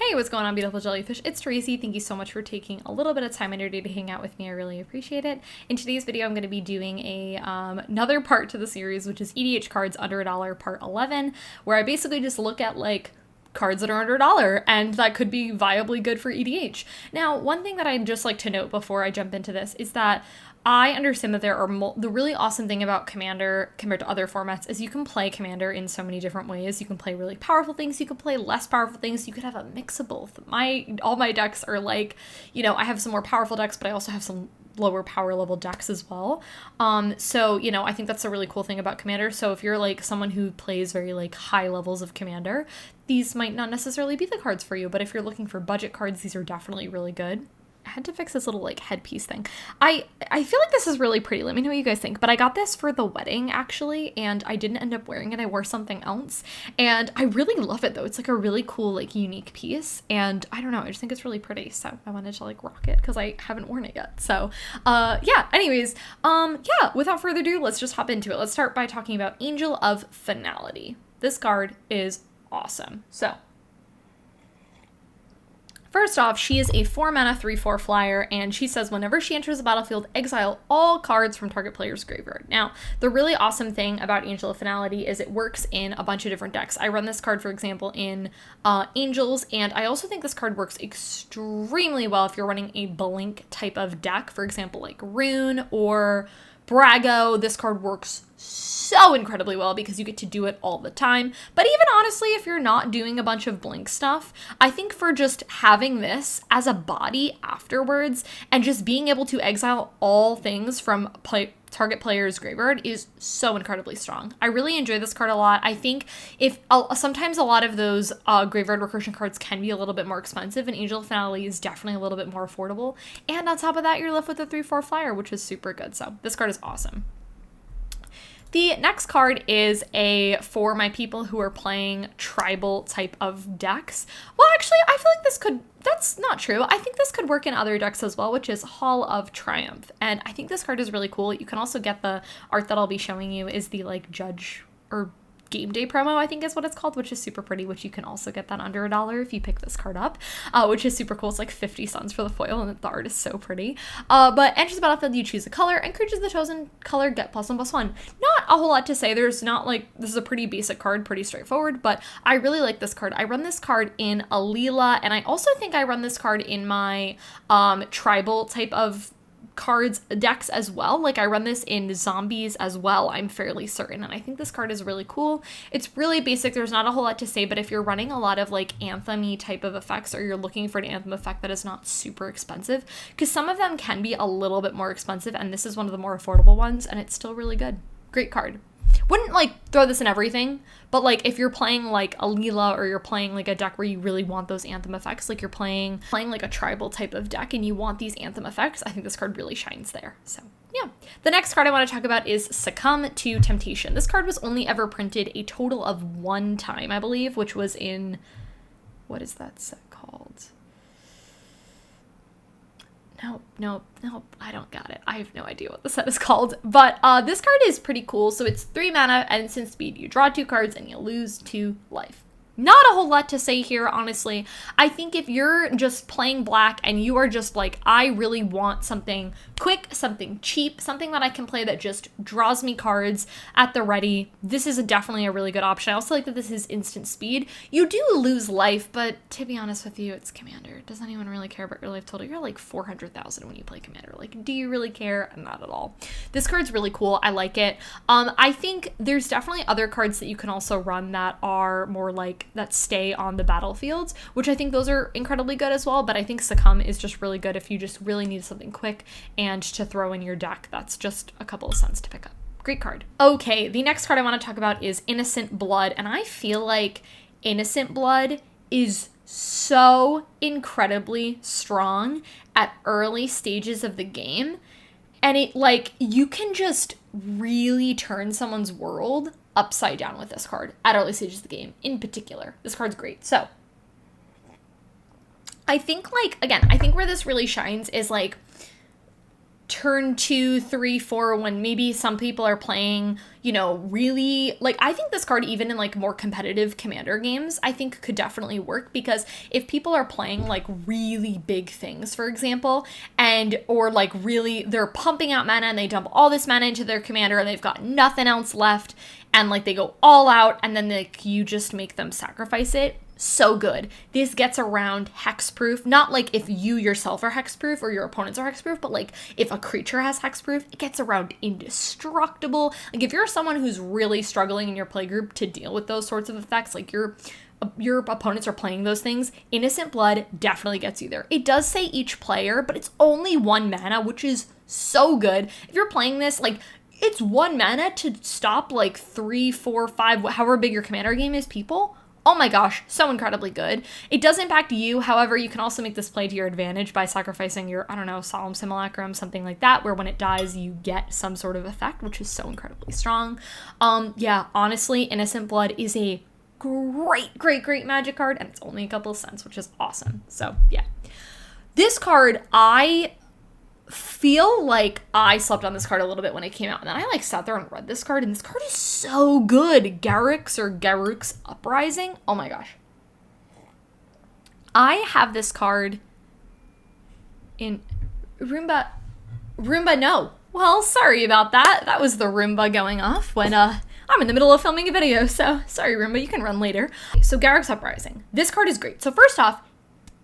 Hey, what's going on, beautiful jellyfish? It's Tracy. Thank you so much for taking a little bit of time in your day to hang out with me. I really appreciate it. In today's video, I'm going to be doing another part to the series, which is EDH Cards Under $1, Part 11, where I basically just look at, like, cards that are under $1, and that could be viably good for EDH. Now, one thing that I'd just like to note before I jump into this is that I understand that there are the really awesome thing about Commander compared to other formats is you can play Commander in so many different ways. You can play really powerful things, you can play less powerful things, you could have a mix of both. All my decks are like, you know, I have some more powerful decks, but I also have some lower power level decks as well. So, you know, I think that's a really cool thing about Commander. So if you're like someone who plays very like high levels of Commander, these might not necessarily be the cards for you, but if you're looking for budget cards, these are definitely really good. I had to fix this little like headpiece thing. I feel like this is really pretty. Let me know what you guys think. But I got this for the wedding actually, and I didn't end up wearing it. I wore something else, and I really love it though. It's like a really cool like unique piece, and I don't know, I just think it's really pretty. So I wanted to like rock it because I haven't worn it yet. So yeah. Anyways, yeah. Without further ado, let's just hop into it. Let's start by talking about Angel of Finality. This card is awesome. So first off, she is a 4-mana 3/4 flyer, and she says whenever she enters the battlefield, exile all cards from target player's graveyard. Now, the really awesome thing about Angel of Finality is it works in a bunch of different decks. I run this card, for example, in Angels, and I also think this card works extremely well if you're running a Blink type of deck, for example, like Rune or Brago. This card works so incredibly well because you get to do it all the time. But even honestly, if you're not doing a bunch of Blink stuff, I think for just having this as a body afterwards and just being able to exile all things from target player's graveyard is so incredibly strong. I really enjoy this card a lot. I think if sometimes a lot of those graveyard recursion cards can be a little bit more expensive, and Angel of Finality is definitely a little bit more affordable. And on top of that, you're left with a 3/4 flyer, which is super good. So this card is awesome. The next card is for my people who are playing tribal type of decks. Well, actually, I feel like that's not true. I think this could work in other decks as well, which is Hall of Triumph. And I think this card is really cool. You can also get the art that I'll be showing you is the like Judge or Game Day promo, I think is what it's called, which is super pretty, which you can also get that under $1 if you pick this card up, which is super cool. It's like 50 suns for the foil, and the art is so pretty. But enters the battlefield, you choose a color, and creatures of the chosen color get +1/+1. Not a whole lot to say. There's not like, this is a pretty basic card, pretty straightforward, but I really like this card. I run this card in Alila, and I also think I run this card in my tribal type of cards decks as well. Like I run this in zombies as well, I'm fairly certain, and I think this card is really cool. It's really basic. There's not a whole lot to say, but if you're running a lot of like anthem-y type of effects, or you're looking for an anthem effect that is not super expensive, because some of them can be a little bit more expensive, and this is one of the more affordable ones, and it's still really good. Great card. Wouldn't like throw this in everything, but like if you're playing like Alila, or you're playing like a deck where you really want those anthem effects, like you're playing like a tribal type of deck and you want these anthem effects, I think this card really shines there. So yeah. The next card I want to talk about is Succumb to Temptation. This card was only ever printed a total of 1 time, I believe, which was in, what is that set called? No, I don't got it. I have no idea what the set is called, but this card is pretty cool. So it's 3 mana and instant speed. You draw 2 cards and you lose 2 life. Not a whole lot to say here, honestly. I think if you're just playing black and you are just like, I really want something quick, something cheap, something that I can play that just draws me cards at the ready, this is definitely a really good option. I also like that this is instant speed. You do lose life, but to be honest with you, it's Commander. Does anyone really care about your life total? You're like 400,000 when you play Commander. Like, do you really care? Not at all. This card's really cool. I like it. I think there's definitely other cards that you can also run that are more like, that stay on the battlefields, which I think those are incredibly good as well, but I think Succumb is just really good if you just really need something quick and to throw in your deck that's just a couple of cents to pick up. Great card. Okay, the next card I want to talk about is Innocent Blood, and I feel like Innocent Blood is so incredibly strong at early stages of the game, and it like, you can just really turn someone's world upside down with this card at early stages of the game in particular. This card's great. So I think like, again, I think where this really shines is like turn 2, 3, 4, when maybe some people are playing, you know, really, like, I think this card, even in, like, more competitive commander games, I think could definitely work, because if people are playing, like, really big things, for example, or, like, really, they're pumping out mana, and they dump all this mana into their commander, and they've got nothing else left, and, like, they go all out, and then, like, you just make them sacrifice it. So good. This gets around hexproof. Not like if you yourself are hexproof or your opponents are hexproof, but like if a creature has hexproof, it gets around indestructible. Like if you're someone who's really struggling in your playgroup to deal with those sorts of effects, like your opponents are playing those things, Innocent Blood definitely gets you there. It does say each player, but it's only 1 mana, which is so good. If you're playing this, like, it's 1 mana to stop like 3, 4, 5, however big your commander game is, people. Oh my gosh, so incredibly good. It does impact you, however, you can also make this play to your advantage by sacrificing your, I don't know, Solemn Simulacrum, something like that, where when it dies, you get some sort of effect, which is so incredibly strong. Yeah, honestly, Innocent Blood is a great magic card, and it's only a couple of cents, which is awesome. So, yeah. This card, I feel like I slept on this card a little bit when it came out, and then I like sat there and read this card, and this card is so good. Garrix Uprising. Oh my gosh. I have this card in Roomba. No. Well, sorry about that. That was the Roomba going off when I'm in the middle of filming a video, so sorry Roomba, you can run later. So Garrix Uprising. This card is great. So first off,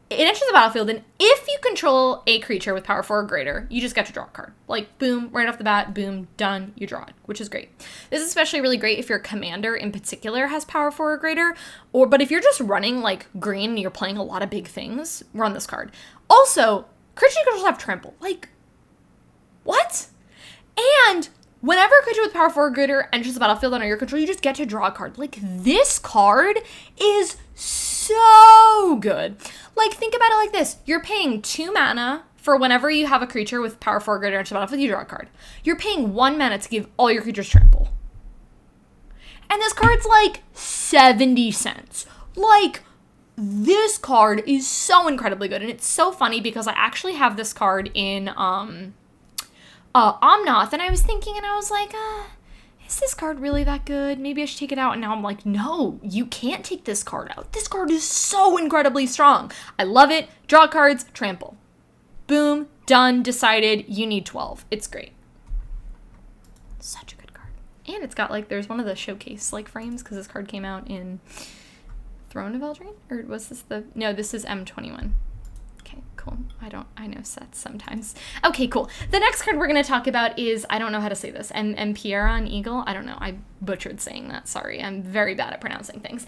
it enters the battlefield, and if you control a creature with power 4 or greater, you just get to draw a card. Like, boom, right off the bat, boom, done, you draw it, which is great. This is especially really great if your commander in particular has power 4 or greater, but if you're just running, like, green and you're playing a lot of big things, run this card. Also, creature controls have trample. Like, what? And whenever a creature with power 4 or greater enters the battlefield under your control, you just get to draw a card. Like, this card is so good. Like, think about it like this. You're paying 2 mana for whenever you have a creature with power 4 or greater enter the battlefield, you draw a card. You're paying 1 mana to give all your creatures trample. And this card's like 70 cents. Like, this card is so incredibly good. And it's so funny because I actually have this card in Omnath, and I was thinking, and I was like, is this card really that good? Maybe I should take it out. And now I'm like, no, you can't take this card out. This card is so incredibly strong. I love it. Draw cards, trample. Boom, done, decided, you need 12. It's great. Such a good card. And it's got, like, there's one of the showcase, like, frames, because this card came out in Throne of Eldraine? Or was this no, this is M21. Cool. I know sets sometimes. Okay, cool. The next card we're going to talk about is, I don't know how to say this, Empyrean Eagle? I don't know. I butchered saying that. Sorry. I'm very bad at pronouncing things.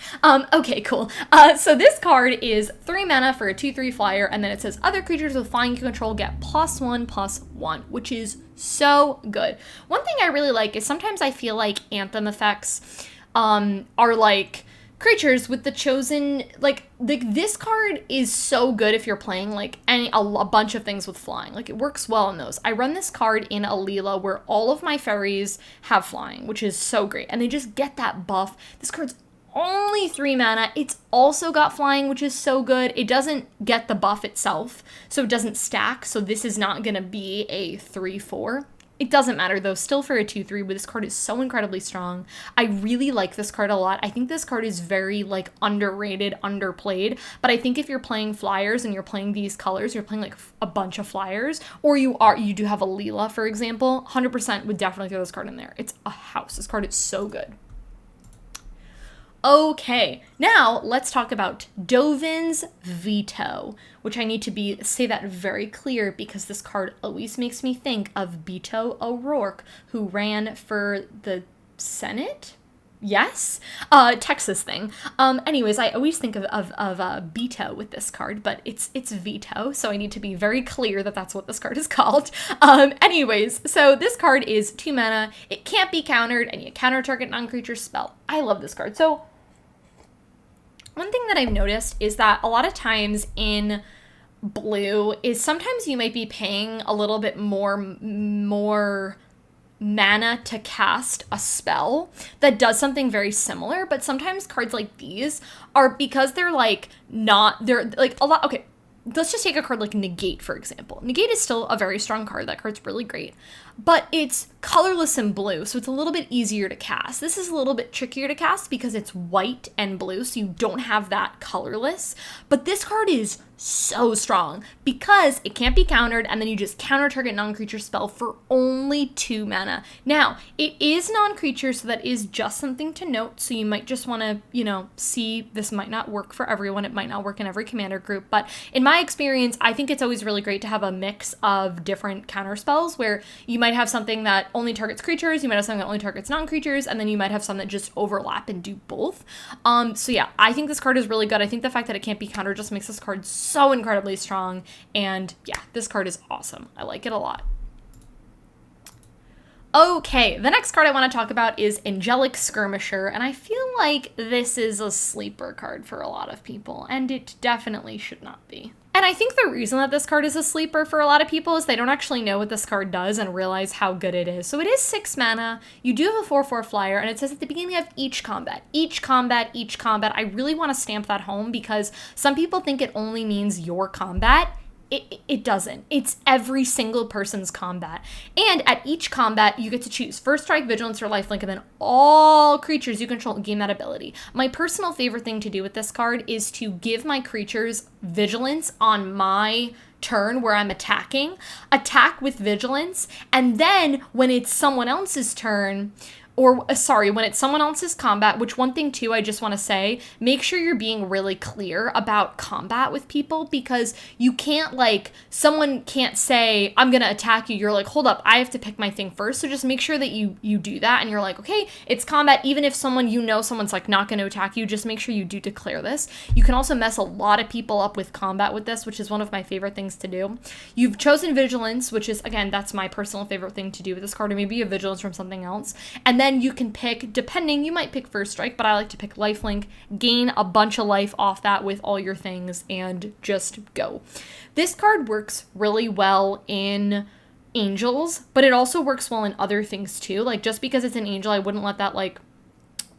Okay, cool. So this card is 3 mana for a 2/3 flyer, and then it says other creatures with flying you control get +1/+1, which is so good. One thing I really like is sometimes I feel like anthem effects are like creatures with the chosen, like this card is so good if you're playing like a bunch of things with flying. Like, it works well in those. I run this card in Alila where all of my fairies have flying, which is so great, and they just get that buff. This card's only 3 mana. It's also got flying, which is so good. It doesn't get the buff itself, so it doesn't stack, so this is not gonna be a 3/4. It doesn't matter, though, still for a 2/3, but this card is so incredibly strong. I really like this card a lot. I think this card is very, like, underrated, underplayed, but I think if you're playing flyers and you're playing these colors, you're playing, like, a bunch of flyers, or you do have a Leela, for example, 100% would definitely throw this card in there. It's a house. This card is so good. Okay, now let's talk about Dovin's Veto, which I need to say that very clear because this card always makes me think of Beto O'Rourke, who ran for the Senate? Yes? Texas thing. Anyways, I always think of Beto with this card, but it's Veto, so I need to be very clear that that's what this card is called. Anyways, so this card is 2 mana, it can't be countered, and you counter target non-creature spell. I love this card. So one thing that I've noticed is that a lot of times in blue is sometimes you might be paying a little bit more mana to cast a spell that does something very similar, but sometimes cards like these are, because they're like not, they're like a lot, okay, let's just take a card like Negate, for example. Negate is still a very strong card. That card's really great. But it's colorless and blue, so it's a little bit easier to cast. This is a little bit trickier to cast because it's white and blue, so you don't have that colorless. But this card is so strong because it can't be countered, and then you just counter target non-creature spell for only 2 mana. Now, it is non-creature, so that is just something to note. So you might just want to, see this might not work for everyone. It might not work in every commander group. But in my experience, I think it's always really great to have a mix of different counter spells where you might have something that only targets creatures, you might have something that only targets non-creatures, and then you might have some that just overlap and do both. So yeah, I think this card is really good. I think the fact that it can't be countered just makes this card so incredibly strong, and yeah, this card is awesome. I like it a lot. Okay, the next card I want to talk about is Angelic Skirmisher, and I feel like this is a sleeper card for a lot of people, and it definitely should not be. And I think the reason that this card is a sleeper for a lot of people is they don't actually know what this card does and realize how good it is. So it is 6 mana, you do have a 4/4 flyer, and it says at the beginning of each combat. I really want to stamp that home because some people think it only means your combat. It doesn't. It's every single person's combat. And at each combat, you get to choose First Strike, Vigilance, or Lifelink, and then all creatures you control gain that ability. My personal favorite thing to do with this card is to give my creatures Vigilance on my turn where I'm attacking, attack with Vigilance, and then when it's someone else's turn, when it's someone else's combat, which one thing too, I just want to say, make sure you're being really clear about combat with people, because you can't someone can't say, I'm going to attack you. You're like, hold up, I have to pick my thing first. So just make sure that you do that. And you're like, okay, it's combat. Even if someone's like not going to attack you, just make sure you do declare this. You can also mess a lot of people up with combat with this, which is one of my favorite things to do. You've chosen Vigilance, which is, again, that's my personal favorite thing to do with this card, or maybe a Vigilance from something else. And then you can pick, depending, you might pick First Strike, but I like to pick Lifelink, gain a bunch of life off that with all your things, and just go. This card works really well in Angels, but it also works well in other things too. Like, just because it's an Angel, I wouldn't let that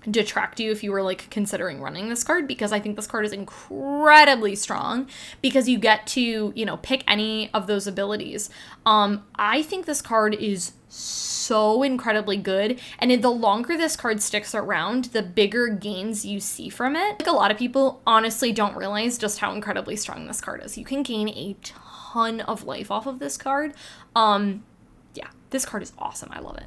detract you if you were considering running this card, because I think this card is incredibly strong because you get to, pick any of those abilities. I think this card is so incredibly good, and the longer this card sticks around, the bigger gains you see from it. A lot of people honestly don't realize just how incredibly strong this card is. You can gain a ton of life off of this card. Yeah, this card is awesome. I love it.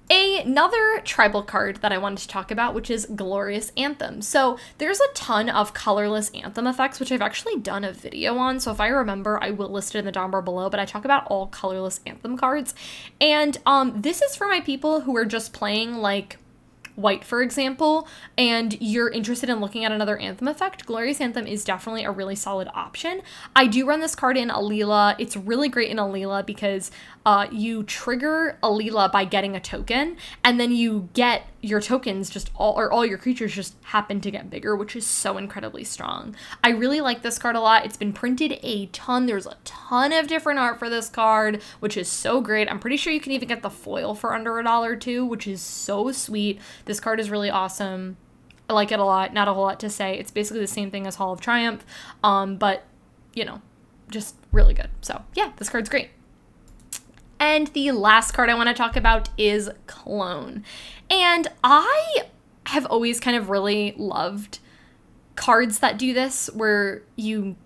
Another tribal card that I wanted to talk about, which is Glorious Anthem. So there's a ton of colorless Anthem effects, which I've actually done a video on. So if I remember, I will list it in the down bar below, but I talk about all colorless Anthem cards. And this is for my people who are just playing White, for example, and you're interested in looking at another Anthem effect. Glorious Anthem is definitely a really solid option. I do run this card in Alila. It's really great in Alila because you trigger Alila by getting a token, and then you get your tokens all your creatures just happen to get bigger, which is so incredibly strong. I really like this card a lot. It's been printed a ton. There's a ton of different art for this card, which is so great. I'm pretty sure you can even get the foil for under $1 too, which is so sweet. This card is really awesome. I like it a lot. Not a whole lot to say. It's basically the same thing as Hall of Triumph, but, just really good. So, yeah, this card's great. And the last card I want to talk about is Clone. And I have always kind of really loved cards that do this, where you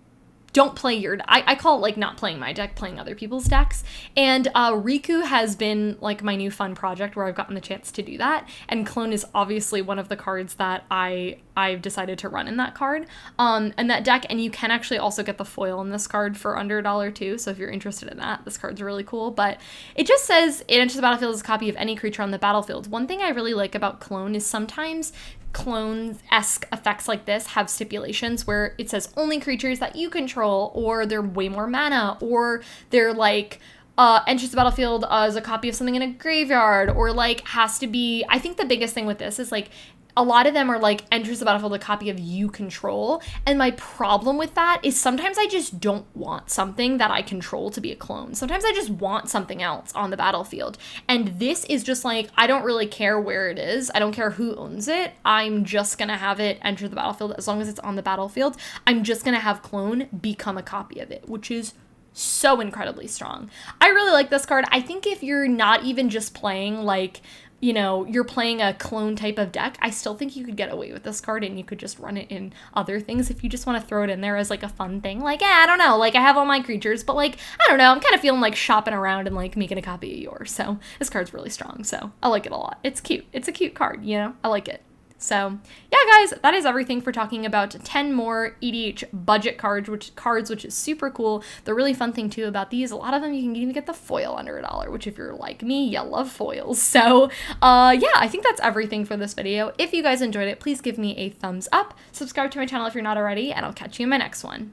don't play your I call it not playing my deck, playing other people's decks. And Riku has been my new fun project where I've gotten the chance to do that. And Clone is obviously one of the cards that I've decided to run in that card, and that deck. And you can actually also get the foil in this card for under $1 too. So if you're interested in that, this card's really cool. But it just says it enters the battlefield as a copy of any creature on the battlefield. One thing I really like about Clone is sometimes clone-esque effects like this have stipulations where it says only creatures that you control, or they're way more mana, or they're enters the battlefield as a copy of something in a graveyard, or has to be, I think the biggest thing with this is a lot of them are like enters the battlefield a copy of you control. And my problem with that is sometimes I just don't want something that I control to be a clone. Sometimes I just want something else on the battlefield. And this is just like, I don't really care where it is. I don't care who owns it. I'm just going to have it enter the battlefield as long as it's on the battlefield. I'm just going to have clone become a copy of it, which is so incredibly strong. I really like this card. I think if you're not even just playing like, you know, you're playing a clone type of deck, I still think you could get away with this card and you could just run it in other things if you just want to throw it in there as like a fun thing. Like, I don't know, like I have all my creatures, but like, I don't know, I'm kind of feeling like shopping around and like making a copy of yours. So this card's really strong. So I like it a lot. It's cute. It's a cute card, you know, I like it. So yeah, guys, that is everything for talking about 10 more EDH budget cards, which is super cool. The really fun thing too about these, a lot of them you can even get the foil under $1, which if you're like me, you love foils. So yeah, I think that's everything for this video. If you guys enjoyed it, please give me a thumbs up, subscribe to my channel if you're not already, and I'll catch you in my next one.